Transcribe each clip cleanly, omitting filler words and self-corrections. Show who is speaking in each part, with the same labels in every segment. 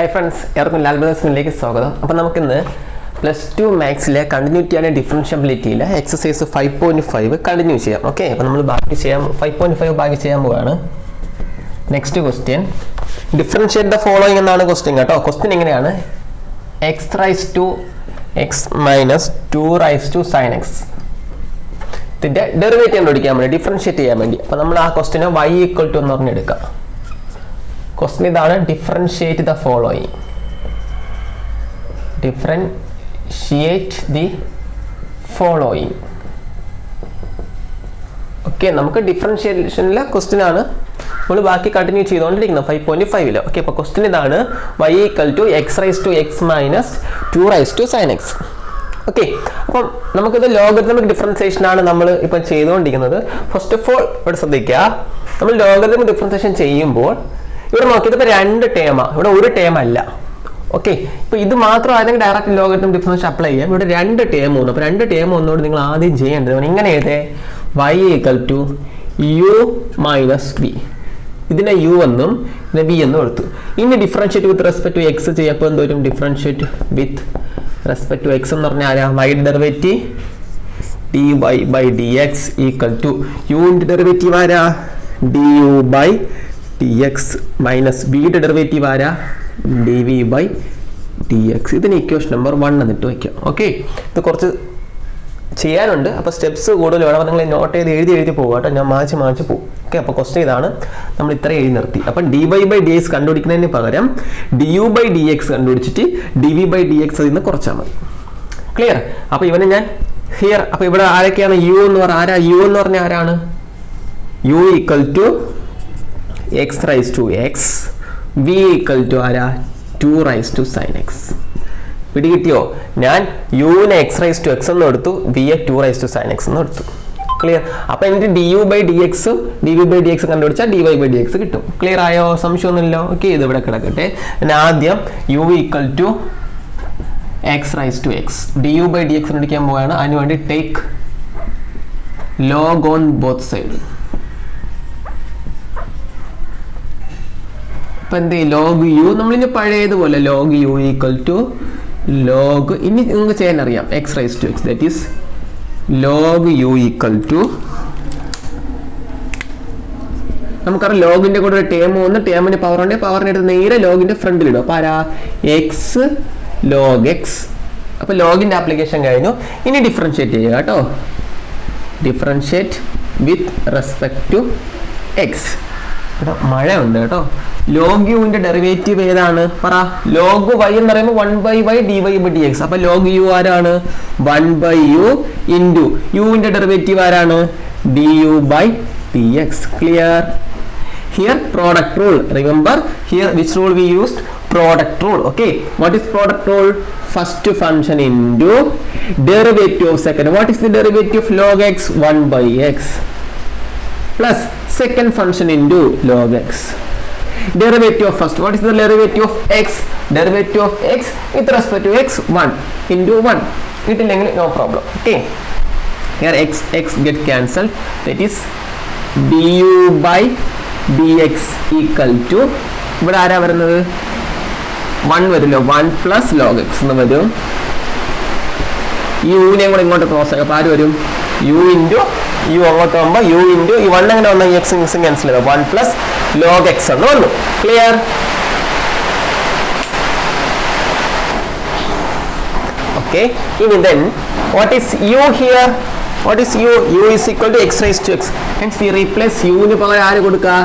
Speaker 1: Hi friends, everyone Lalbadasiniലേക്ക് സ്വാഗതം. അപ്പോൾ നമുക്ക് ഇന്ന് +2 മാത്സിലെ കണ്ടിന്യൂറ്റി ആൻഡ് ഡിഫറൻഷ്യബിലിറ്റിയിലെ എക്സസൈസ് 5.5 കണ്ടിന്യൂ ചെയ്യാം. ഓക്കേ, അപ്പോൾ നമ്മൾ ബാക്കി ചെയ്യാം 5.5 ബാക്കി ചെയ്യാൻ പോവാണ്. Next question differentiate the following എന്നാണ് ക്വസ്റ്റ്യൻ കേട്ടോ. ക്വസ്റ്റ്യൻ എങ്ങനെയാണ്? x raise to x minus 2 raise to sin x ഇതിന്റെ ഡെറിവേറ്റീവ് കണ്ടുപിടിക്കാൻ വേണ്ടി ഡിഫറൻഷിയേറ്റ് ചെയ്യാൻ വേണ്ടി. അപ്പോൾ നമ്മൾ ആ ക്വസ്റ്റ്യനെ y ഈക്വൽ ടു എന്ന് പറഞ്ഞ് എടുക്കാം. Question is differentiate the following. Differentiate the following. Okay, നമുക്ക് ഡിഫറൻഷിയേഷനിലെ ക്വസ്റ്റ്യൻ ആണ് നമ്മൾ ബാക്കി കണ്ടിന്യൂ ചെയ്തുകൊണ്ടിരിക്കുന്നത് 5.5 ഓക്കെ. അപ്പോൾ ക്വസ്റ്റ്യൻ ഇതാണ് y equal to x raise to x minus 2 raise to sin x. Okay, അപ്പം നമുക്കിത് ലോഗരിതമിക് ഡിഫറൻസിയേഷൻ ആണ് നമ്മൾ ഇപ്പം ചെയ്തുകൊണ്ടിരിക്കുന്നത്. ഫസ്റ്റ് ഓഫ് ഓൾ ഇവിടെ ശ്രദ്ധിക്കുക, നമ്മൾ ലോഗരിതമിക് ഡിഫറൻസിയേഷൻ ചെയ്യുമ്പോൾ ഇവിടെ നോക്കിയത് ഇപ്പോൾ 2 ടേമാണ്, ഇവിടെ ഒരു ടേം അല്ല. ഓക്കെ, ഇപ്പോൾ ഇത് മാത്രം ആരെങ്കിലും ഡയറക്റ്റ് ലോഗരിതം ഡിഫറൻസ് അപ്ലൈ ചെയ്യാം. ഇവിടെ 2 ടേം ഉണ്ട്. അപ്പോൾ 2 ടേം ഒന്നുകൂടി നിങ്ങൾ ആദ്യം ചെയ്യേണ്ടത് ഇങ്ങനെ എഴുതേ y equal to u minus b. ഇതിനെ u എന്നും ഇതിനെ b എന്നും എടുത്തു. ഇനി differentiate with respect to x ചെയ്യപ്പോൾ എന്തോരും differentiate with respect to x എന്ന് പറഞ്ഞാൽ ആരാ? y derivative dy by dx equal to യുവിൻ്റെ ഡെറിവേറ്റീവ് ആരാ? du ബൈ dx മൈനസ് ബിയുടെ ഡെറിവേറ്റീവ് ആരാ? dv by dx. ഇതിന് ഇക്വേഷൻ നമ്പർ 1 എന്നിട്ട് വയ്ക്കാം. ഓക്കെ, ഇത് കുറച്ച് ചെയ്യാനുണ്ട്. അപ്പോൾ സ്റ്റെപ്സ് കൂടുതൽ വേണം. അപ്പോൾ നിങ്ങൾ നോട്ട് ചെയ്ത് എഴുതി പോകുക കേട്ടോ. ഞാൻ മാച്ച് പോകും. ഓക്കെ, അപ്പോൾ ക്വസ്റ്റ്യൻ ഇതാണ്. നമ്മൾ ഇത്ര എഴുതി നിർത്തി. അപ്പം dy ബൈ dx കണ്ടുപിടിക്കുന്നതിന് പകരം du ബൈ dx കണ്ടുപിടിച്ചിട്ട് dv ബൈ dx അതിൽ നിന്ന് കുറച്ചാൽ മതി. ക്ലിയർ? അപ്പോൾ ഇവനെ ഞാൻ ഹിയർ, അപ്പോൾ ഇവിടെ ആരൊക്കെയാണ് u എന്ന് പറഞ്ഞാൽ ആരാ? u എന്ന് പറഞ്ഞാൽ ആരാണ്? u equal to x raise to x, v equal to ആരാ? 2 റൈസ് ടു sin x. പിടികിട്ടിയോ? ഞാൻ യുവിനെ x റൈസ് ടു x എന്ന് എടുത്തു, v യെ 2 റൈസ് ടു sin x എന്ന് എടുത്തു. ക്ലിയർ? അപ്പോൾ എനിക്ക് du by dx dv by dx കണ്ടുപിടിച്ചാൽ dy ബൈ dx കിട്ടും. ക്ലിയർ ആയോ? സംശയമൊന്നുമില്ലോ? ഓക്കെ, ഇത് ഇവിടെ കിടക്കട്ടെ. ഞാൻ ആദ്യം u equal to x raise to x du by dx കണ്ടുപിടിക്കാൻ പോവുകയാണ്. അതിനുവേണ്ടി take log on both side. എന്ത് ലോഗ് യു നമ്മളിനി പഴയതുപോലെ log u equal to log, ഇനി നിങ്ങൾക്ക് ചെയ്യാൻ അറിയാം x raise to x, that is log u equal to, നമുക്കറിയാം ലോഗിന്റെ കൂടെ ഒരു ടേം വന്ന് ടേമിന് പവർ ഉണ്ട്, പവറിനെ എടുത്ത് നേരെ ലോഗിന്റെ ഫ്രണ്ടിലിടും. അപ്പോൾ ആരാ? X log x. അപ്പോൾ ലോഗിന്റെ ആപ്ലിക്കേഷൻ കഴിഞ്ഞു. ഇനി ഡിഫറൻഷിയേറ്റ് ചെയ്യുക കേട്ടോ. Differentiate with respect to x. ഇവിടെ മഴ ഉണ്ട് കേട്ടോ. ലോഗ് യുവിന്റെ ഡെറിവേറ്റീവ് ഏതാണ്? പറ. ലോഗ് വൈ എന്ന് പറയുമ്പോൾ 1 by y dy by dx. അപ്പൊ ലോഗ് യു ആരാണ്? 1 ബൈ യു ഇൻറ്റു യുവിന്റെ ഡെറിവേറ്റീവ് ആരാണ്? du by dx. Clear? Here product rule. Remember here which rule we used? Product rule. Okay, what is product rule? First function into derivative of second. What is the derivative of log x? 1 by x plus second function into log x. Derivative of first, what is the derivative of x? Derivative of x with respect to x 1 into 1. It'll no problem. Okay, here x get cancelled, that is du by dx equal to, ഇവിടെ ആരാ വരുന്നത്? 1 വരില്ലോ, 1 plus log x എന്ന് വരും. ഈ യുവിനെയും കൂടെ ഇങ്ങോട്ട് cross ആക്കും. അപ്പോൾ ആര് വരും? u into u അങ്ങോട്ട് പോകുമ്പോൾ u into ഈ 1 അങ്ങനെ വന്നാൽ x ക്യാൻസൽ ചെയ്താൽ 1 plus log x എന്ന് വന്നു. ക്ലിയർ? ഓക്കെ, ഇനി then what is u here? What is u? u is equal to x raised to x. Hence we replace u ന് പകരം ആര് കൊടുക്കുക?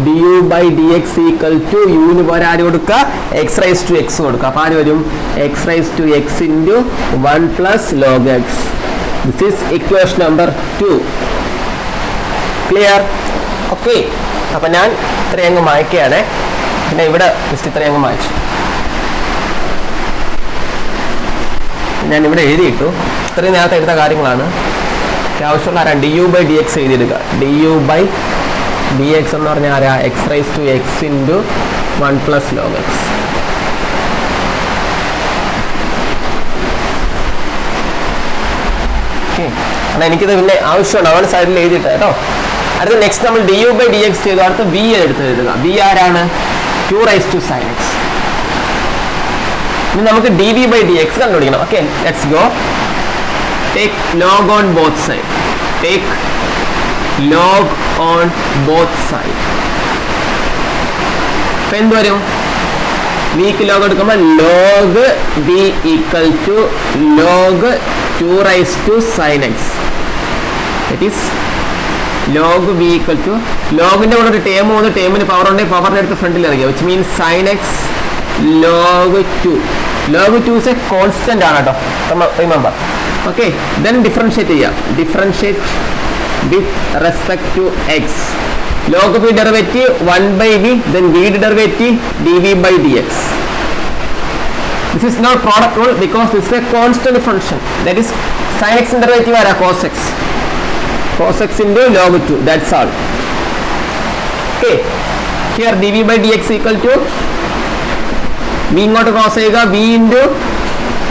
Speaker 1: du by dx equal to u ന് പകരം ആര് കൊടുക്കുക? x raised to x കൊടുക്കുക. അപ്പോൾ ആര് വരും? x raised to x into 1 plus log x. This is equation number 2. Clear? Okay, അപ്പോൾ ഞാൻ ഇത്രയങ്ങ് മായ്ക്കുകയാണ്. പിന്നെ ഇവിടെ ജസ്റ്റ് ഇത്രയങ്ങ് മായ്ച്ചു. ഞാൻ ഇവിടെ എഴുതിയിട്ടു. ഇത്രയും നേരത്തെ എഴുത കാര്യങ്ങളാണ്. ആവശ്യമുള്ള ആരാ? du ബൈ dx എഴുതിയെടുക്കുക. du ബൈ dx എന്ന് പറഞ്ഞാൽ ആരാ? x raise to x into 1 plus log x. കാരണം എനിക്കിത് പിന്നെ ആവശ്യമുണ്ട്, അവൻ സൈഡിൽ എഴുതിയിട്ട് കേട്ടോ. അടുത്ത നെക്സ്റ്റ് നമ്മൾ du ബൈ dx ചെയ്തു. അടുത്ത v എടുത്ത് എഴുതുക. v ആരാണ്? 2 റൈസ് ടു sin x. ഇനി നമുക്ക് dv by dx കണ്ടുപിടിക്കണം. Okay, let's go. Take log on both side. Take log on both side. ഇപ്പൊ എന്ത് വരും? വിക്ക് log എടുക്കുമ്പോൾ log v equal to log 2 raised to sin x. That is log v equal to ലോഗിന്റെ കൂടെ ഒരു term വന്ന് ടേമിന് power ഉണ്ടെങ്കിൽ പവറിന്റെ അടുത്ത് ഫ്രണ്ടിൽ ഇറങ്ങിയ which means sin x log 2. log 2 is a constant ആണ് കേട്ടോ, remember. Okay, then differentiate ചെയ്യാം. differentiate with respect to x. log v derivative 1 by v, then v derivative dv by dx. This is not product rule because this is a constant function. That is sin x derivative are cos x. Cos x into log 2, that's all. Okay, here dv by dx equal to v ingottu cross cheyuka v into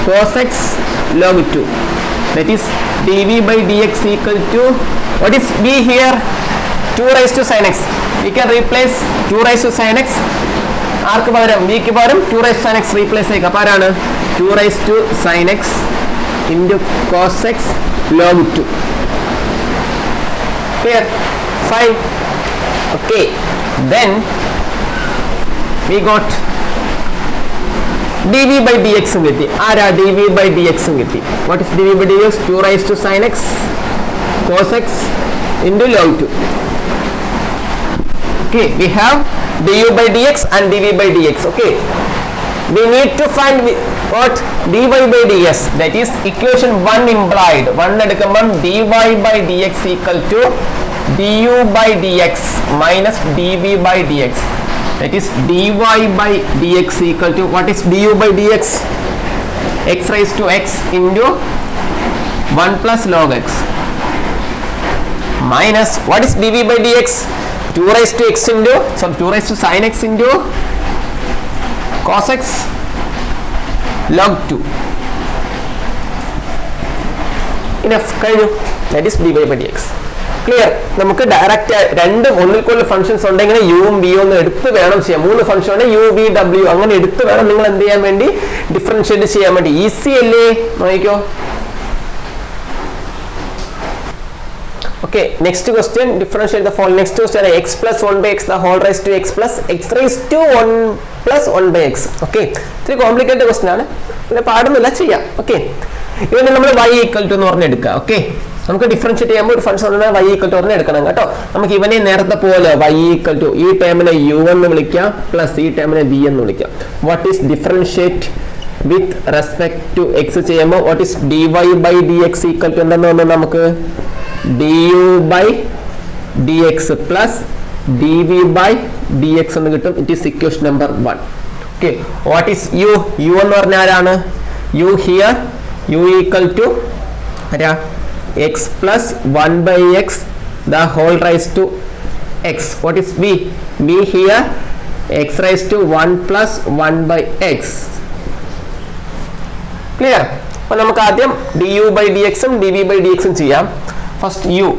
Speaker 1: cos x log 2. That is dv by dx equal to, what is v here? 2 raised to sin x. We can replace 2 raised to sin x. ആർക്ക് പകരം? v ക്ക് പകരം 2 raised to sin x replace ചെയ്യുക. അപ്പോൾ ആരാണ്? 2 raised to sin x into cos x log 2. Clear? Fine. Okay, then we got dv by dx കിട്ടി. ആരാ? dv by dx കിട്ടി. What is dv by dx? 2 raised to sin x cos x into log 2. Okay, we have du by dx and dv by dx. Okay, we need to find what? dy by ds. That is equation 1 implied. 1 എടുക്കുമ്പോൾ dy by dx equal to du by dx minus dv by dx. That is dy by dx equal to, what is du by dx? x raised to x into 1 plus log x minus, what is dv by dx? 2 raised to x into, sorry, 2 raised to sin x into cos x log 2. Enough, കഴിഞ്ഞു. That is dy by dx. Clear? നമുക്ക് direct രണ്ട് ഒന്നിൽ കൂടുതൽ functions ഉണ്ടെങ്കിൽ യും വിയും ഒന്ന് എടുത്ത് വേണം ചെയ്യാം. 3 ഫംഗ്ഷൻ ഉണ്ട്, u v w, അങ്ങനെ എടുത്ത് വേണം നിങ്ങൾ എന്ത് ചെയ്യാൻ വേണ്ടി? ഡിഫറൻഷിയേറ്റ് ചെയ്യാൻ വേണ്ടി. ഈസി അല്ലേ? നോക്കിക്കോ. Okay, next question, differentiate the following. Next question, x plus 1 by x the whole raised to x plus x raised to 1 plus 1 by x. Okay, ഇത്തിരി കോംപ്ലിക്കേറ്റഡ് ക്വസ്റ്റ്യൻ ആണ്, പിന്നെ പാടുന്നില്ല, ചെയ്യാം. ഓക്കെ, ഇതിന് നമ്മൾ y ഈക്വൽ ടു എന്ന് പറഞ്ഞെടുക്കുക. Okay, നമുക്ക് differentiate ചെയ്യുമ്പോൾ ഒരു ഫംഗ്ഷൻ y ഈക്വൽ ടു പറഞ്ഞ് എടുക്കണം കേട്ടോ. നമുക്ക് ഇവനെ നേരത്തെ പോലെ y ഈക്വൽ ടു, ഈ ടേമിനെ u എന്ന് വിളിക്കാം പ്ലസ് ഈ ടേമിനെ v എന്ന് വിളിക്കാം. What is differentiate with respect to x ചെയ്യുമ്പോൾ what is dy by dx equal to എന്തെന്ന് പറഞ്ഞാൽ നമുക്ക് du by dx plus dv by dx എന്ന് കിട്ടും. It is equation number 1. Okay, what is u? u എന്ന് പറഞ്ഞാൽ ആരാണ്? u here u equal to ആരാ? x plus 1 by x the whole raised to x. What is v? v here x raised to 1 plus 1 by x. Clear? അപ്പോൾ നമുക്ക് ആദ്യം du by dx ഉം dv by dx ഉം ചെയ്യാം. First u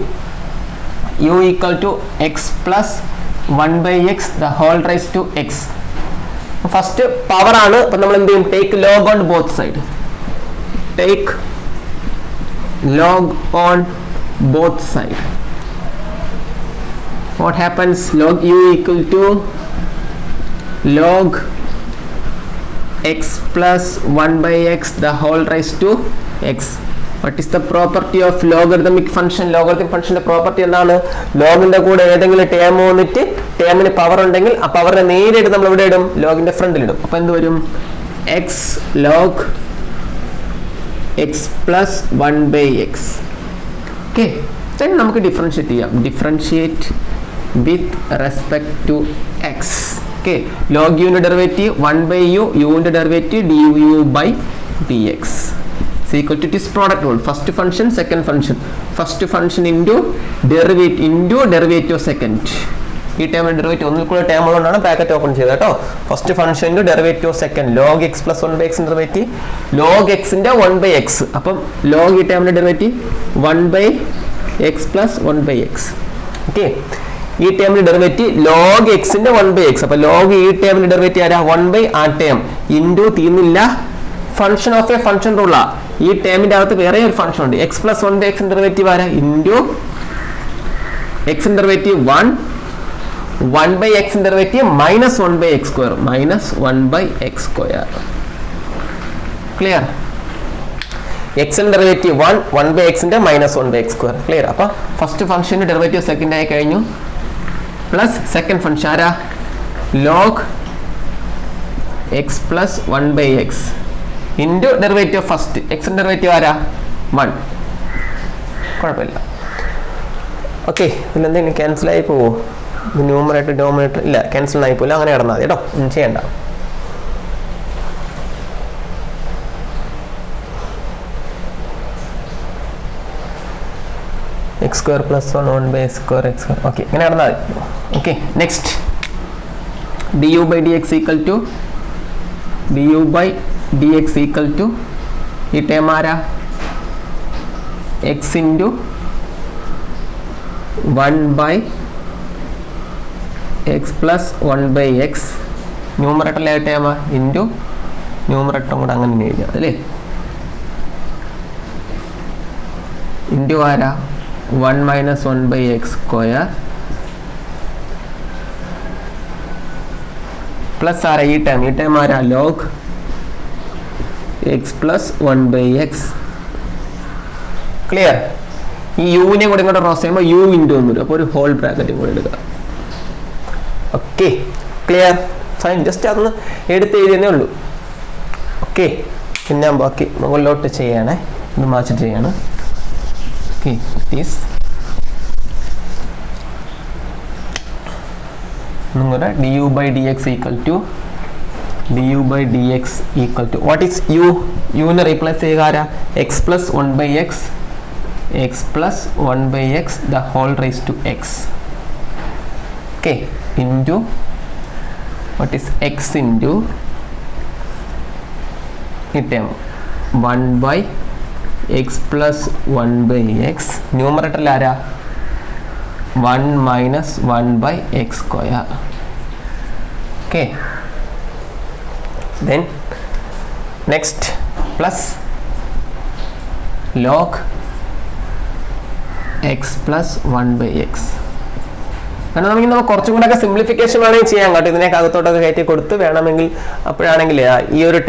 Speaker 1: equal to x plus 1 by x the whole raised to x. First power ആണ്, അപ്പോൾ നമ്മൾ എന്ത് ചെയ്യും? Take log on both side. Take log on both side. What happens? Log u equal to log x plus 1 by x the whole raised to x. What is the property of logarithmic function? Logarithm ഫംഗ്ഷന്റെ property എന്താണ്? ലോഗിന്റെ കൂടെ ഏതെങ്കിലും term വന്നിട്ട് ടേമിന് power ഉണ്ടെങ്കിൽ ആ പവറിനെ നേരിട്ട് നമ്മൾ ഇവിടെ ഇടും, ലോഗിന്റെ ഫ്രണ്ടിൽ ഇടും. അപ്പൊ എന്ത് വരും? x log x plus 1 by x. Okay, then നമുക്ക് ഡിഫറൻഷിയേറ്റ് ചെയ്യാം. Differentiate with respect to x. Okay, log u ന്റെ ഡെറിവേറ്റീവ് 1 by u, u ന്റെ derivative du by dx is equal to this product rule. First function, second function. First function into derivative second. ഈ ടേമിന്റെ derivative ഒന്നിൽ കൂടെ term ഉള്ളതുകൊണ്ടാണ് bracket open ചെയ്തത് കേട്ടോ. First function into derivative second. log x plus 1 by x derivative log x ന്റെ 1 by x. അപ്പം log ഈ ടേമിന്റെ derivative 1 by x plus 1 by x. Okay, ഈ ടേമിന്റെ ഡെറിവേറ്റീവ് log x ന്റെ 1 by x. അപ്പൊ log ഈ ടേമിന്റെ ഡെറിവേറ്റീവ് ആരാ? 1 by ആ ടേം ഇൻറ്റു തീർന്നില്ല ഫംഗ്ഷൻ ഓഫ് എ ഫംഗ്ഷൻ റൂളാ. ഈ ടേമിന്റെ അകത്ത് വേറെ ഒരു ഫംഗ്ഷൻ ഉണ്ട്. X plus 1 by x derivative ആരാ? Into x derivative 1 by x derivative minus 1 by x square -1 by x square. Clear? X derivative 1 by എക്സിന്റെ -1 ബൈ എക്സ് സ്ക്വയർ. ക്ലിയർ? അപ്പൊ ഫസ്റ്റ് ഫംഗ്ഷന്റെ ഡെറിവേറ്റീവ് സെക്കൻഡ് ആയി കഴിഞ്ഞു. പ്ലസ് സെക്കൻഡ് ഫംഗ്ഷൻ ആരാ? Log x plus 1 by x into derivative first x derivative ആരാ? 1. കുഴപ്പമില്ല. Okay, പിന്നെ എന്തെങ്കിലും ക്യാൻസൽ ആയി പോവോ? ന്യൂമറേറ്റർ ഡോമിനേറ്റർ ഇല്ല, ക്യാൻസൽ ആയി പോയില്ല. അങ്ങനെ കിടന്നാൽ മതി കേട്ടോ, ചെയ്യണ്ട. X square plus 1 by x square x square. Okay, ഇങ്ങനെ കിടന്നാൽ മതി. Okay, next du by dx equal to ഈ ടേം ആരാ? X into 1 by x plus 1 by x ന്യൂമറേറ്ററിലെ ടേമാ ഇൻറ്റു ന്യൂമറേറ്ററും കൂടെ അങ്ങനെ എഴുതിയാൽ അല്ലേ? ഇൻറ്റു ആരാ? 1 minus 1 by x square plus ആരാ? ഈ ടേം ആരാ? Log x plus 1 by x. Clear? ഈ യുവിനെ കൂടെ ഇങ്ങോട്ട് ക്രോസ് ചെയ്യുമ്പോൾ യു ഇൻറ്റു എന്ന് വരും. അപ്പോൾ ഒരു ഹോൾ ബ്രാക്കറ്റും കൂടെ എടുക്കുക. Okay, clear? ഫൈൻ. ജസ്റ്റ് അതൊന്ന് എടുത്ത് എഴുതിയതേ ഉള്ളൂ. ഓക്കെ, പിന്നെ ഞാൻ ബാക്കി മുകളിലോട്ട് ചെയ്യണേ, ഇത് മാച്ചിട്ട് ചെയ്യാണ്. ഓക്കെ, പ്ലീസ് നിങ്ങളുടെ du by dx equal to what is u? നെ റീപ്ലേസ് ചെയ്യുക ആരാ? X plus 1 by x the whole raised to x. Okay, into what is x into term 1 by x plus 1 by x numerator ആരാ? 1 minus 1 by x square. Okay, then next plus log x plus 1 by x. കാരണം നമുക്ക് കുറച്ചും കൂടെ ഒക്കെ simplification വേണമെങ്കിൽ ചെയ്യാൻ കേട്ടോ. ഇതിനൊക്കെ അകത്തോട്ടൊക്കെ കയറ്റി കൊടുത്ത് വേണമെങ്കിൽ അപ്പോഴാണെങ്കിൽ ഈ ഒരു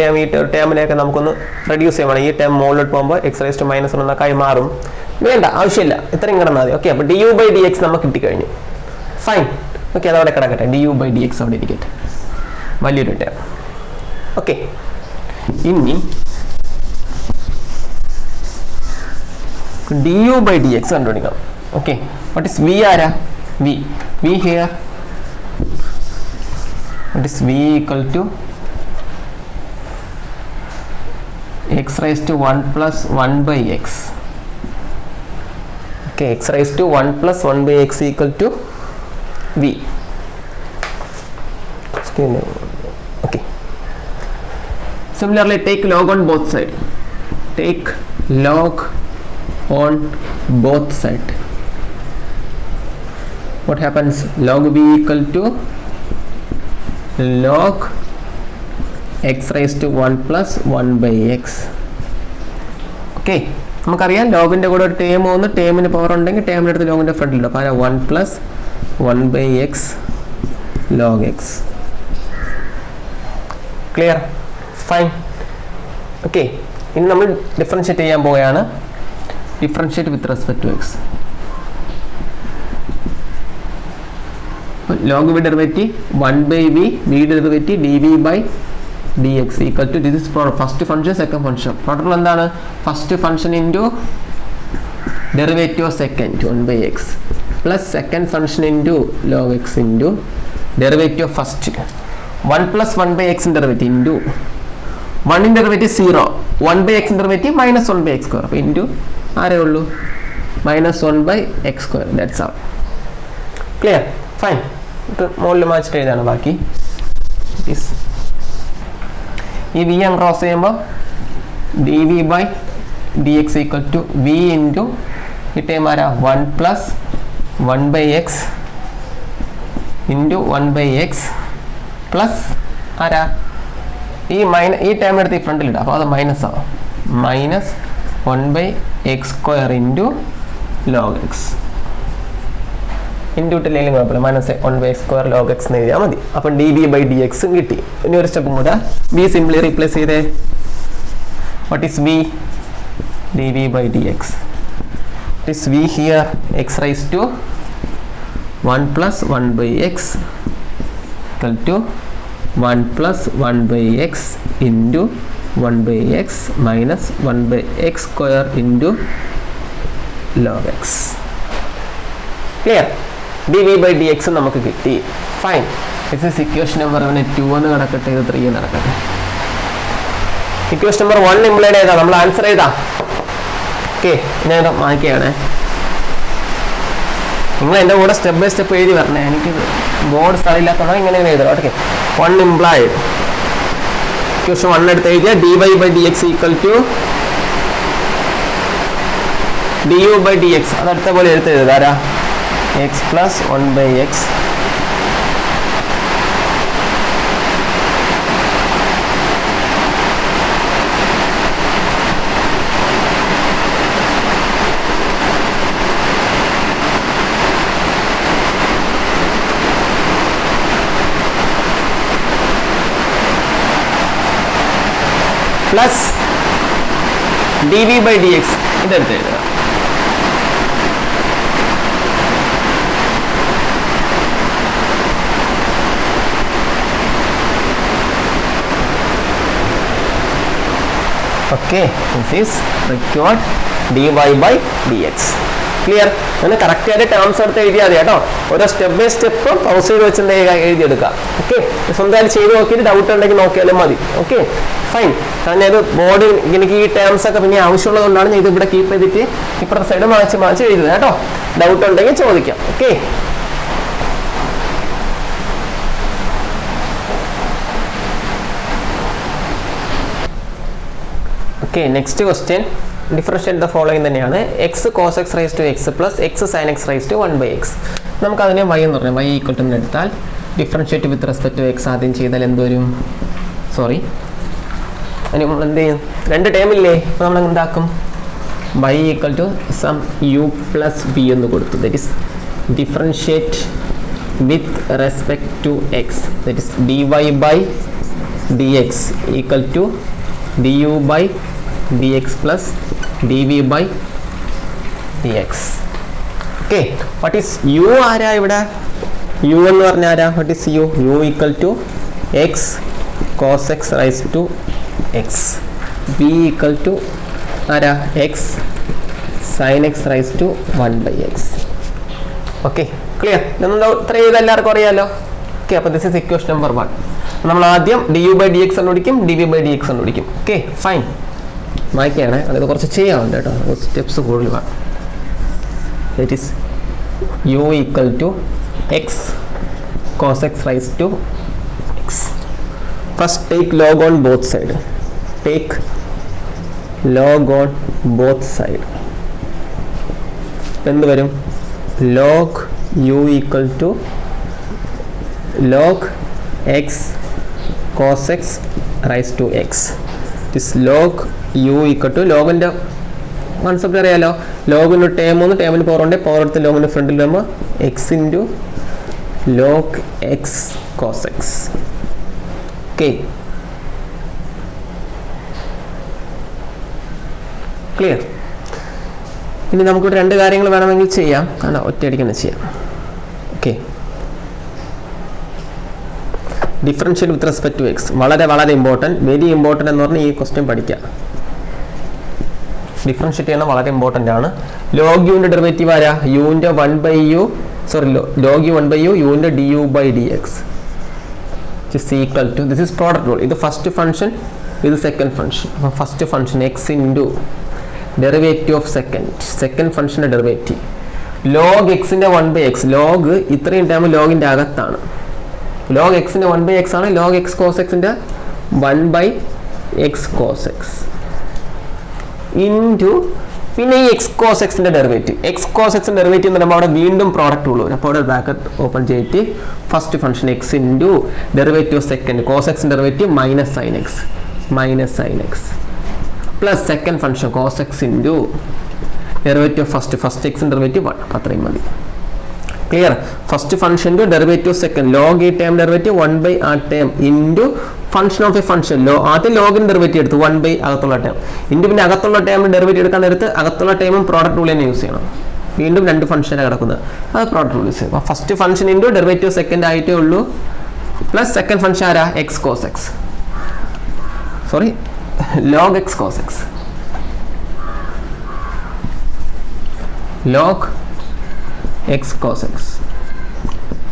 Speaker 1: ടേമിനെയൊക്കെ നമുക്കൊന്ന് റെഡ്യൂസ് ചെയ്യാൻ വേണം. ഈ ടേം മുകളിലോട്ട് പോകുമ്പോൾ എക്സ് റൈസ് ടു -1 എന്നൊക്കെ ആയി മാറും. വേണ്ട, ആവശ്യമില്ല, ഇത്രയും കിടന്നാൽ മതി. ഓക്കെ, അപ്പോൾ du by dx നമുക്ക് കിട്ടിക്കഴിഞ്ഞു. ഫൈൻ. ഓക്കെ, അതവിടെ കിടക്കട്ടെ. du by dx അവിടെ ഇരിക്കട്ടെ, വലിയൊരു ടേം. ഓക്കെ, ഇനി du by dx കണ്ടുപിടിക്കാം. ഓക്കെ, വാട്ട് ഇസ് v ആരാ? v here, what is v equal to x raised to 1 plus 1 by x. Okay, x raised to 1 plus 1 by x equal to v. Okay, similarly take log on both sides. Take log on both sides. What happens? Log v equal to log x raised to 1 plus 1 by x. Okay, നമുക്കറിയാം ലോഗിൻ്റെ കൂടെ ഒരു term വന്ന് ടേമിന് power ഉണ്ടെങ്കിൽ ടേമിൻ്റെ അടുത്ത് ലോഗിൻ്റെ ഫ്രണ്ടിലുണ്ട്. അപ്പോൾ 1 plus 1 by x log x. Clear? Fine. Okay, ഇനി നമ്മൾ ഡിഫറൻഷ്യേറ്റ് ചെയ്യാൻ പോവുകയാണ്. Differentiate with respect to x. log v derivative 1 by v derivative dv by dx equal to this is for first function second function. Product എന്താണ്? first function into derivative of second 1 by x plus second function into log x into derivative of first 1 plus 1 by x derivative into 1 in derivative 0 1 by x derivative minus 1 by x square into ആരേ ഉള്ളൂ -1 by x square. That's all. Clear? Fine. മുകളിൽ മാച്ചിട്ട് എഴുതാണ് ബാക്കി. ഈ v ഞാൻ cross ചെയ്യുമ്പോൾ dv by dx equal to v into ഈ time ആരാ? 1 plus 1 by x into 1 by x plus ആരാ? ഈ ടേം എടുത്ത് ഈ ഫ്രണ്ടിലിടാം. അപ്പോൾ അത് മൈനസ് ആവും. Minus 1/x² into log x. ഇൻറ്റൂട്ടില്ലെങ്കിലും കുഴപ്പമില്ല. മൈനസ് 1/x² log x എന്ന് എഴുതിയാൽ മതി. അപ്പം dv/dx കിട്ടി. ഇനി ഒരു സ്റ്റെപ്പ് കൂടെ v സിംപ്ലി റീപ്ലേസ് ചെയ്തേ. What is v? dv/dx. What is v here? x raised to 1 plus 1/x equal to 1 plus 1/x into 1/x minus 1/x² into log x. Clear? dv/dx നമുക്ക് കിട്ടി. Fine. This is equation number 2 എന്ന് കിടക്കട്ടെ, ഇത് 3 എന്ന് നടക്കട്ടെ. Equation number 1 implied ചെയ്താ നമ്മൾ answer ചെയ്താ. ഓക്കെ, ഞാൻ മാറ്റിയാണ്. നിങ്ങൾ എൻ്റെ കൂടെ സ്റ്റെപ്പ് ബൈ സ്റ്റെപ്പ് എഴുതി വരണേ. എനിക്ക് ബോർഡ് സ്ഥലമില്ലാത്തതാണ് ഇങ്ങനെ എഴുതണം. Okay, 1 implied. ഇക്വേഷൻ 1 എടുത്ത് എഴുതിയാൽ dy/dx ഈക്വൽ ടു du/dx. അത് അടുത്ത പോലെ എടുത്ത് എഴുതാരാ, x plus 1/x plus dv/dx. ഇതെടുത്ത് എഴുതുക. Okay, this is required dy/dx. Clear? അങ്ങനെ കറക്റ്റ് ആയിട്ട് ടേംസ് എടുത്ത് എഴുതിയാൽ മതി കേട്ടോ. ഓരോ സ്റ്റെപ്പ് ബൈ സ്റ്റെപ്പ് പൗസ് ചെയ്ത് വെച്ചിട്ട് എഴുതിയെടുക്കാം. ഓക്കെ, സ്വന്തമായിട്ട് ചെയ്ത് നോക്കിയിട്ട് ഡൗട്ട് ഉണ്ടെങ്കിൽ നോക്കിയാലും മതി. Okay, fine. കാരണം ഇത് ബോർഡ് എനിക്ക് ഈ ടേംസ് ഒക്കെ പിന്നെ ആവശ്യമുള്ളതുകൊണ്ടാണ് ഞാൻ ഇത് ഇവിടെ കീപ്പ് ചെയ്തിട്ട് ഇപ്പുറത്തെ സൈഡ് മാച്ച് എഴുതുന്നത് കേട്ടോ. ഡൗട്ട് ഉണ്ടെങ്കിൽ ചോദിക്കാം. Okay, okay. Next question differentiate the following തന്നെയാണ്. X cos x raise to x plus x sine x raise to 1/x. നമുക്ക് അതിനെ y എന്ന് പറഞ്ഞാൽ y ഈക്വൽ ടു എടുത്താൽ differentiate with respect to x ആദ്യം ചെയ്താൽ എന്തോരും, സോറി അതിന് നമ്മൾ എന്ത് ചെയ്യും, രണ്ട് ടേമില്ലേ, അപ്പോൾ നമ്മൾ എന്താക്കും, y equal to sum u plus b എന്ന് കൊടുത്തു. That is differentiate with respect to x. That is dy/dx equal to du/dx plus dv/dx. Okay, what is u? ആരാ ഇവിടെ u എന്ന് പറഞ്ഞാൽ ആരാ? What is u? u equal to x cos x raise to x. b equal to ആരാ? X sine x raise to 1/x. Okay, clear? ഇത്ര ചെയ്ത് എല്ലാവർക്കും അറിയാമല്ലോ. ഓക്കെ, അപ്പോൾ ദിസ് ഇസ് ഇക്വേഷൻ നമ്പർ 1. നമ്മൾ ആദ്യം du/dx കണ്ടുപിടിക്കും, dv/dx കണ്ടുപിടിക്കും. Okay, fine. വായിക്കുകയാണ്, അതായത് കുറച്ച് ചെയ്യാറുണ്ട് കേട്ടോ, സ്റ്റെപ്സ് കൂടുതൽ വേണം. That is u equal to x cos x raise to x. First take log on both side. Take log on both side. എന്ത് വരും? Log u equal to log x cos x raise to x. It is log u equal to, ലോഗിൻ്റെ concept അറിയാലോ, ലോഗിന് term ഒന്ന് ടേമിന് power ഉണ്ട്, power എടുത്ത് ലോഗിൻ്റെ ഫ്രണ്ടിൽ വരുമ്പോൾ x into log x cos x. Okay, clear? ഇനി നമുക്കിവിടെ രണ്ട് കാര്യങ്ങൾ വേണമെങ്കിൽ ചെയ്യാം, കാരണം ഒറ്റയടിക്ക് തന്നെ ചെയ്യാം. Okay, differentiate with respect to x വളരെ വളരെ ഇമ്പോർട്ടൻറ്റ്, വെരി ഇമ്പോർട്ടൻ്റ് എന്ന് പറഞ്ഞാൽ ഈ ക്വസ്റ്റ്യൻ പഠിക്കുക. ഡിഫറൻഷ്യേറ്റ് ചെയ്യണം, വളരെ ഇമ്പോർട്ടൻ്റ് ആണ്. ലോഗ് യുവിൻ്റെ ഡെറിവേറ്റീവ് ആരാ? യുവിൻ്റെ 1/u, sorry log u 1/u, യുവിൻ്റെ du/dx is equal to, this is product rule. ഇത് ഫസ്റ്റ് ഫംഗ്ഷൻ, ഇത് സെക്കൻഡ് ഫംഗ്ഷൻ. അപ്പോൾ first function x into derivative of second ഫംഗ്ഷൻ്റെ ഡെറിവേറ്റീവ് ലോഗ് എക്സിൻ്റെ 1/x. ലോഗ് ഇത്രയും ടൈം ലോഗിൻ്റെ അകത്താണ്. ലോഗ് എക്സിൻ്റെ 1/x ആണ്. ലോഗ് എക്സ് കോസ് എക്സിൻ്റെ 1/x കോസ് എക്സ് ഇൻറ്റു പിന്നെ ഈ എക്സ് കോസ് എക്സിന്റെ ഡെറിവേറ്റീവ്, എക്സ് കോസ് എക്സിന്റെ ഡെറിവേറ്റീവ് എന്ന് പറയുമ്പോൾ അവിടെ വീണ്ടും പ്രോഡക്റ്റ് ഉള്ളൂ. അപ്പോൾ അവിടെ ബ്രാക്കറ്റ് ഓപ്പൺ ചെയ്തിട്ട് first function x into derivative second cos എക്സിന്റെ derivative minus sine x plus second function cos x into derivative first എക്സിന്റെ ഡെറിവേറ്റീവ് 1. അത്രയും മതി. Clear? First function into derivative second log ഈ ടേം ഡെറിവേറ്റീവ് 1 ആ term into function of a function ആദ്യം ലോഗിൻ derivative എടുത്ത് 1 അകത്തുള്ള ടേം ഇൻറ്റു പിന്നെ അകത്തുള്ള ടേം ഡെറിവേറ്റീവ് എടുക്കാൻ നേരത്ത് അകത്തുള്ള ടേമും പ്രോഡക്റ്റ് റൂൾ തന്നെ യൂസ് ചെയ്യണം. വീണ്ടും 2 ഫംഗ്ഷനാണ് കിടക്കുന്നത്, അത് പ്രോഡക്റ്റ് റൂൾ യൂസ് ചെയ്യും. അപ്പോൾ first function into derivative second ആയിട്ടേ ഉള്ളൂ പ്ലസ് സെക്കൻഡ് ഫംഗ്ഷൻ ആരാ x cos x log x cos x log x cos x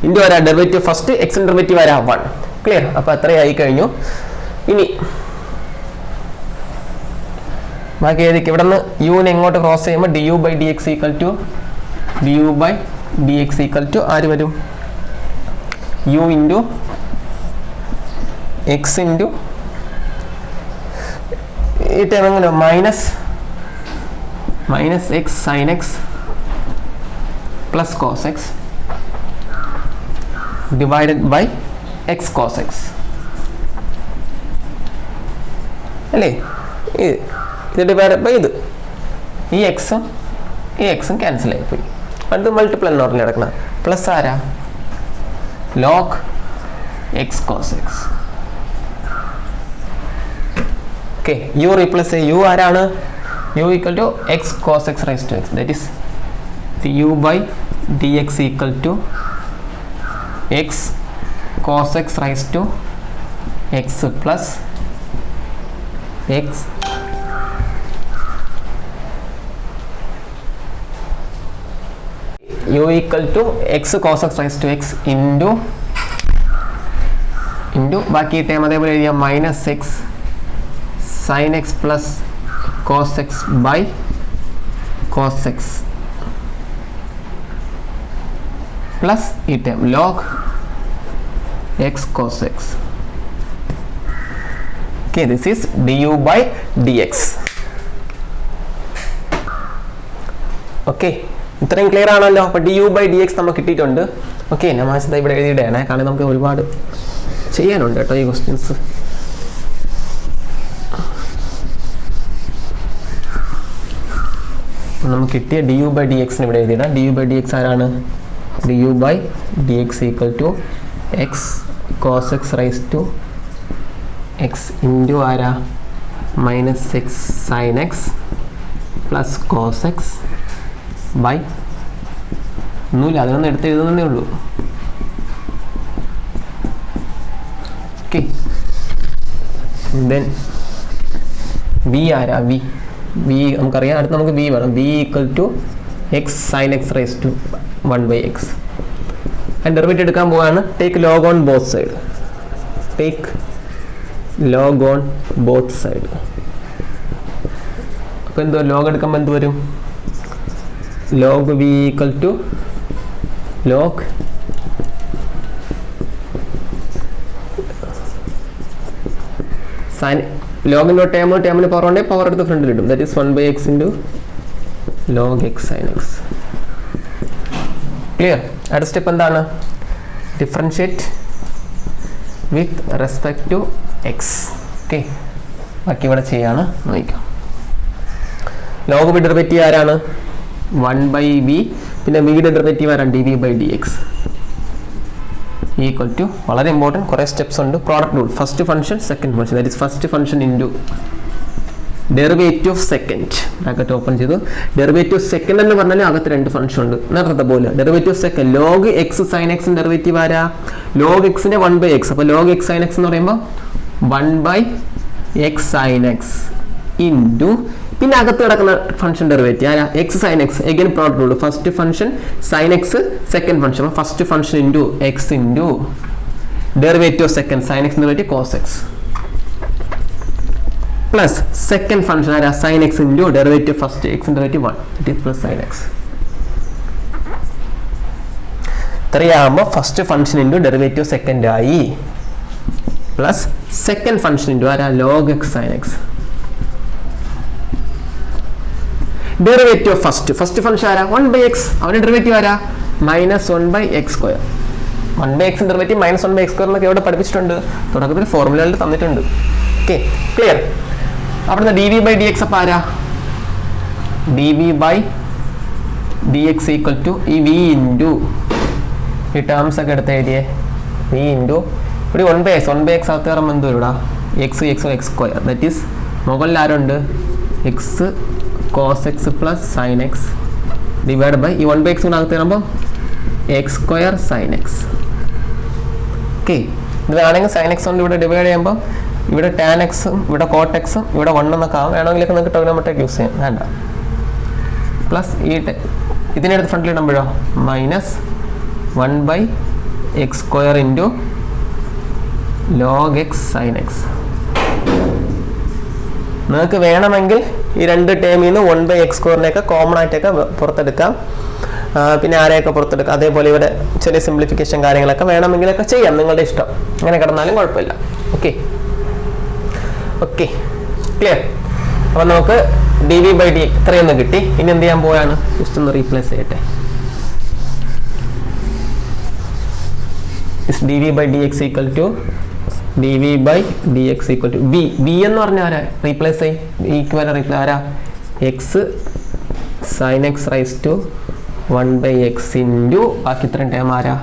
Speaker 1: into വരാ ഡെറിവേറ്റീവ് ഫസ്റ്റ് എക്സിന്റെ ഡെറിവേറ്റീവ് വരാ 1. ക്ലിയർ? അപ്പോൾ അത്രയായി കഴിഞ്ഞു. ഇനി ബാക്കി ഏതൊക്കെ ഇവിടെ നിന്ന് യുവിനെ എങ്ങോട്ട് ക്രോസ് ചെയ്യുമ്പോൾ d u by d x equal to ആര് വരും? യു ഇൻറ്റു എക്സ് ഇൻറ്റു ഈ ടൈം എങ്ങനെ minus x sine x plus cos x divided by x cos x അല്ലേ? ഇത് ഡിവൈഡഡ് ബൈ ഇത് ഈ എക്സും ക്യാൻസൽ ആയിപ്പോയി. അത് മൾട്ടിപ്ലൈ നോർമലി നടക്കണം. പ്ലസ് ആരാ log x cos x. Okay, u replace u ആരാണ്? U equal to x cos x raise to x, that is ഡു by d x equal to x cos x raise to x plus x u equal to x cos x raised to x into ബാക്കി time അതേപോലെ എഴുതിയാൽ minus x sine x plus cos x by cos x plus ഈ time log x cos x. Okay, this is du by dx. Okay, ഇത്രയും clear ആണല്ലോ. അപ്പോൾ d u by d x നമുക്ക് കിട്ടിയിട്ടുണ്ട്. Okay, നമാശത ഇവിടെ എഴുതിയിടണേ, കാരണം നമുക്ക് ഒരുപാട് ചെയ്യാനുണ്ട് കേട്ടോ ഈ ക്വസ്റ്റ്യൻസ്. നമുക്ക് കിട്ടിയ ഡി യു ബൈ ഡി എക്സിന് ഇവിടെ എഴുതിയിടാം. D u by d x ആരാണ്? D u by d x equal to x cos x raise to x into ആരാ minus x sine x plus cos x by ഒന്നുമില്ല, അതിനൊന്നും എടുത്ത് എഴുതുന്നേ ഉള്ളൂ. ഓക്കെ, ദെൻ വി ആരാ? വി നമുക്കറിയാം. അടുത്ത് നമുക്ക് വി വേണം. V equal to x sine x raise to 1 by x. അതിൻ്റെ ഡെറിവേറ്റീവ് എടുക്കാൻ പോവാണ്. Take log on both side. Take log on both side. അപ്പോൾ എന്തോ ലോഗ് എടുക്കുമ്പോൾ എന്ത് വരും? Log v equal to log sine ലോഗിൻ്റെ ടേമിന് പവർ ഉണ്ടെങ്കിൽ പവർ എടുത്ത് ഫ്രണ്ടിൽ ഇടും. That is 1 by x into log x sine x. Clear? അടുത്ത സ്റ്റെപ്പ് എന്താണ്? Differentiate with respect to x. Okay, ബാക്കി ഇവിടെ ചെയ്യാണ്, നോക്കാം. ലോഗ് ബി ഡെറിവേറ്റീവ് ആരാണ്? 1 ബൈ വി. പിന്നെ വിയുടെ ഡെറിവേറ്റീവ് ആരാണ്? D v by d x equal to, വളരെ ഇമ്പോർട്ടൻറ്റ്, കുറേ സ്റ്റെപ്സ് ഉണ്ട്. Product rule. First function second function, that is first function into derivative second. Bracket open ചെയ്തു. ഡെറിവേറ്റീവ് സെക്കൻഡ് എന്ന് പറഞ്ഞാൽ അകത്ത് 2 ഫംഗ്ഷൻ ഉണ്ട്. നേരത്തെ പോലെ derivative second log x sine എക്സിൻ്റെ ഡെറിവേറ്റീവ് ആരാ? ലോഗ് എക്സിൻ്റെ 1 ബൈ എക്സ്. അപ്പോൾ ലോഗ് എക്സ് സൈൻ എക്സ് എന്ന് പറയുമ്പോൾ 1 by x sine x into പിന്നെ അകത്ത് കിടക്കുന്ന ഫംഗ്ഷൻ ഡെറിവേറ്റീവ് ആരാ? X sine x. Again product rule. First function sine x, second function first function into x into derivative second sine x derivative cos x plus second function ആരാ? Sine x into derivative first x derivative 1 it is plus sine x. ഇത്രയാകുമ്പോൾ first function into derivative second ആയി plus second function into ആരാ? Log x sine x. Derivative of first function ആരാ 1/x, അവന്റെ derivative ആരാ -1/x². 1/x derivative -1/x² എന്നൊക്കെ ഇവിടെ പഠിപ്പിച്ചിട്ടുണ്ട്, തുടക്കത്തിൽ ഫോർമുലകളിൽ തന്നിട്ടുണ്ട്. Okay clear. അവിടുന്ന് dv/dx അപ്പം ആരാ dv/dx ഈക്വൽ ടു ഈ v ഇൻറ്റു ഈ ടേംസ് ഒക്കെ എടുത്ത് എഴുതിയേ v ഇൻറ്റു ഇവിടെ 1/x അകത്ത് കയറുമ്പോൾ എന്ത് വരും ഇവിടെ x² ദറ്റ് ഈസ് മുകളിൽ ആരുണ്ട് x cos x plus sin x divide by ഈ 1/x അകത്ത് കയറുമ്പോൾ x² sin x. ഓക്കെ ഇത് വേണമെങ്കിൽ sin x കൊണ്ട് ഇവിടെ ഡിവൈഡ് ചെയ്യുമ്പോൾ ഇവിടെ tan x ഇവിടെ cot x ഇവിടെ 1 എന്നൊക്കെ ആവും. വേണമെങ്കിലൊക്കെ നിങ്ങൾക്ക് ട്രിഗണോമെട്രിക് യൂസ് ചെയ്യാം, വേണ്ട. പ്ലസ് ഈ ഇതിനടുത്ത് ഫ്രണ്ടിൽ ഇടുമ്പോഴോ -1/x² into log x sin x. നിങ്ങൾക്ക് വേണമെങ്കിൽ ഈ രണ്ട് ടേമിൽ നിന്ന് 1/x² കോമൺ ആയിട്ടൊക്കെ പുറത്തെടുക്കാം, പിന്നെ ആരെയൊക്കെ പുറത്തെടുക്കാം. അതേപോലെ ഇവിടെ ചെറിയ സിംപ്ലിഫിക്കേഷൻ കാര്യങ്ങളൊക്കെ വേണമെങ്കിലൊക്കെ ചെയ്യാം, നിങ്ങളുടെ ഇഷ്ടം, അങ്ങനെ കിടന്നാലും കുഴപ്പമില്ല. Okay okay clear. അപ്പം നമുക്ക് dv/dx ഇത്രയൊന്ന് കിട്ടി. ഇനി എന്ത് ചെയ്യാൻ പോയാണ്, ജസ്റ്റ് ഒന്ന് റീപ്ലേസ് ചെയ്യട്ടെ. dv/dx ഈക്വൽ ടു v എന്ന് പറഞ്ഞാൽ ആരാ റീപ്ലേസ് ചെയ്യും, ഈക്വൽ റീപ്ലേസ് ആരാ x sin x raise to 1/x into ബാക്കി ഇത്രയും ടൈം ആരാ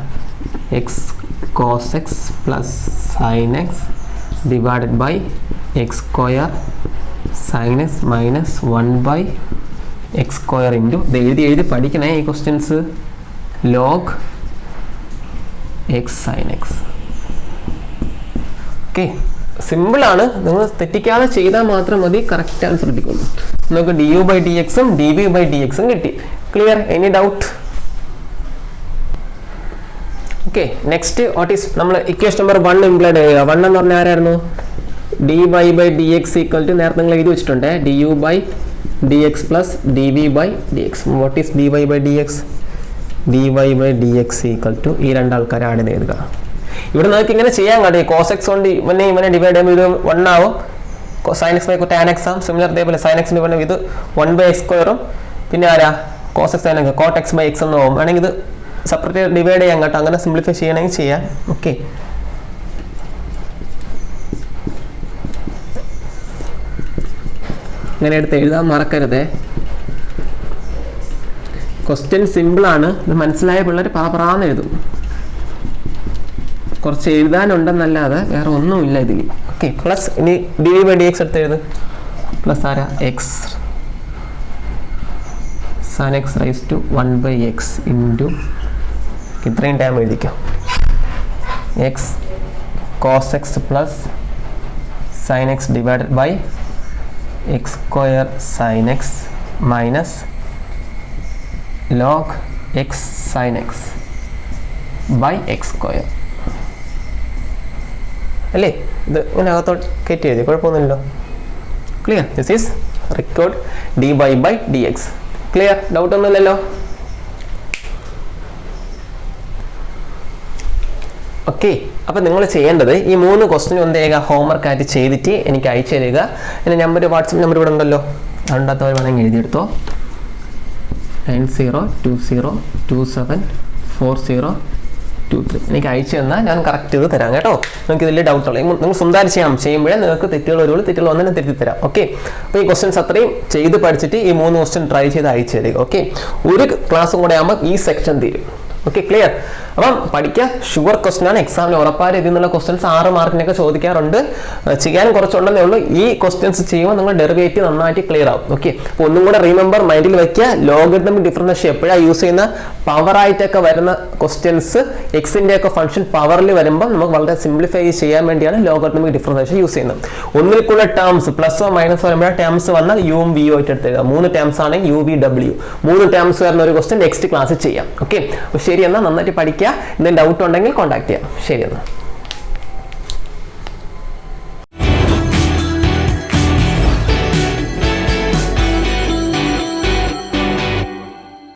Speaker 1: x cos x plus sin x divided by x² sin x minus 1/x² into എഴുതി പഠിക്കണേ ഈ questions log x sin x. Okay സിമ്പിളാണ്, നിങ്ങൾ തെറ്റിക്കാതെ ചെയ്താൽ മാത്രം മതി, കറക്റ്റ് ആൻസർ കിട്ടിക്കൊള്ളൂ. നമുക്ക് du/dx dv/dx കിട്ടി. Clear? Any doubt? Okay next what is നമ്മൾ ഇക്വേഷൻ നമ്പർ 1 ഇംപ്ലൈഡ് ചെയ്യുക. 1 എന്ന് പറഞ്ഞാൽ ആരായിരുന്നു dy/dx ഈക്വൽ ടു നേരത്തെ നിങ്ങൾ എഴുതി വെച്ചിട്ടുണ്ട് du/dx plus dv/dx. What is dy/dx? dy/dx equal to ഈ രണ്ടാൾക്കാരെ ആഡ് ചെയ്തുക. ഇവിടെ നിങ്ങൾക്ക് ഇങ്ങനെ ചെയ്യാൻ കഴിയും, cos x കൊണ്ട് ഇവനെ ഡിവൈഡ് ചെയ്യുമ്പോൾ ഇത് 1 ആവും, sin x by tan x ആവും. സിമിലർ അതേപോലെ sin x ഡിവൈഡ് ഇത് 1/x², പിന്നെ ആരാ cos x sin x cot x by x എന്ന് ആവും. വേണമെങ്കിൽ ഇത് സെപ്പറേറ്റ് ഡിവൈഡ് ചെയ്യാൻ കേട്ടോ, അങ്ങനെ സിംപ്ലിഫൈ ചെയ്യണമെങ്കിൽ ചെയ്യാം. ഓക്കെ ഇങ്ങനെ എടുത്ത് എഴുതാൻ മറക്കരുതേ. ക്വസ്റ്റ്യൻ സിമ്പിളാണ്, ഇത് മനസ്സിലായ പിള്ളേർ പാറാന്ന് എഴുതും. കുറച്ച് എഴുതാനുണ്ടെന്നല്ലാതെ വേറെ ഒന്നുമില്ല ഇതിൽ. ഓക്കെ പ്ലസ് ഇനി dv/dx എടുത്ത് എഴുത്. പ്ലസ് ആരാ x sin x raise to 1/x into ഇത്രയും ടൈം എഴുതിക്കോ x cos x plus sin x divided by x² sin x minus log x sin x by x². അല്ലേ? ഇത് ഇതിനകത്തോട്ട് കയറ്റി എഴുതി, കുഴപ്പമൊന്നുമില്ലല്ലോ. Clear? This is record dy/dx. Clear? Doubt ഒന്നുമില്ലല്ലോ? Okay അപ്പം നിങ്ങൾ ചെയ്യേണ്ടത് ഈ 3 ക്വസ്റ്റ്യൻ എന്ത് ചെയ്യുക, ഹോംവർക്ക് ആയിട്ട് ചെയ്തിട്ട് എനിക്ക് അയച്ചു തരിക. എൻ്റെ നമ്പർ വാട്സപ്പ് നമ്പർ ഇവിടെ ഉണ്ടല്ലോ, അതുണ്ടാത്തവർ വേണമെങ്കിൽ എഴുതിയെടുത്തോ. 9027274023 എനിക്ക് അയച്ചു തന്നാൽ ഞാൻ കറക്റ്റ് ചെയ്ത് തരാം കേട്ടോ. നിങ്ങൾക്ക് ഇതിൽ ഡൗട്ടുള്ള നിങ്ങൾ സ്വന്തമായിട്ട് ചെയ്യുമ്പോഴേ നിങ്ങൾക്ക് തെറ്റുകൾ വരുള്ളൂ, തെറ്റുകൾ വന്നാൽ തിരുത്തി തരാം. ഓക്കെ അപ്പോൾ ഈ ക്വസ്റ്റ്യൻസ് അത്രയും ചെയ്ത് പഠിച്ചിട്ട് ഈ 3 ക്വസ്റ്റ്യൻ ട്രൈ ചെയ്ത് അയച്ചു തരിക. ഓക്കെ ഒരു ക്ലാസ്സും കൂടെ ആകുമ്പോൾ ഈ സെക്ഷൻ തീരും. Okay clear? അപ്പം പഠിക്കുക, ഷുവർ ക്വസ്റ്റ്യൻ ആണ്, എക്സാമിന് ഉറപ്പായിട്ട് ഇതിൽ നിന്നുള്ള ക്വസ്റ്റ്യൻസ് 6 മാർക്കിനൊക്കെ ചോദിക്കാറുണ്ട്. ചെയ്യാൻ കുറച്ചുണ്ടെന്നേ ഉള്ളൂ. ഈ ക്വസ്റ്റ്യൻസ് ചെയ്യുമ്പോൾ നിങ്ങൾ ഡെറിവേറ്റീവ് നന്നായിട്ട് ക്ലിയർ ആവും. ഓക്കെ അപ്പോൾ ഒന്നും കൂടെ റിമെമ്പർ മൈൻഡിൽ വെക്കുക, ലോഗരിതമിക് ഡിഫറൻഷിയേഷൻ എപ്പോഴാണ് യൂസ് ചെയ്യുന്ന, പവറായിട്ടൊക്കെ വരുന്ന ക്വസ്റ്റ്യൻസ് എക്സിൻ്റെ ഒക്കെ ഫംഗ്ഷൻ പവറിൽ വരുമ്പോൾ നമുക്ക് വളരെ സിംപ്ലിഫൈ ചെയ്യാൻ വേണ്ടിയാണ് ലോഗരിതമിക് ഡിഫറൻഷിയേഷൻ യൂസ് ചെയ്യുന്നത്. ഒന്നിൽ കൂടുതൽ ടേംസ് പ്ലസോ മൈനസോ വരുമ്പോൾ ടേംസ് വന്നാൽ യും വിയും ആയിട്ട് എടുത്തുക. 3 ടേംസ് ആണെങ്കിൽ UVW 3 ടേംസ് വരുന്ന ഒരു ക്വസ്റ്റ്യൻ നെക്സ്റ്റ് ക്ലാസ്സിൽ ചെയ്യാം. ഓക്കെ അപ്പോൾ ശരി എന്നാൽ നന്നായിട്ട് പഠിക്കുക. എന്തെങ്കിലും ഡൗട്ട് ഉണ്ടെങ്കിൽ കോൺടാക്ട് ചെയ്യാം. ശരി എന്നാൽ.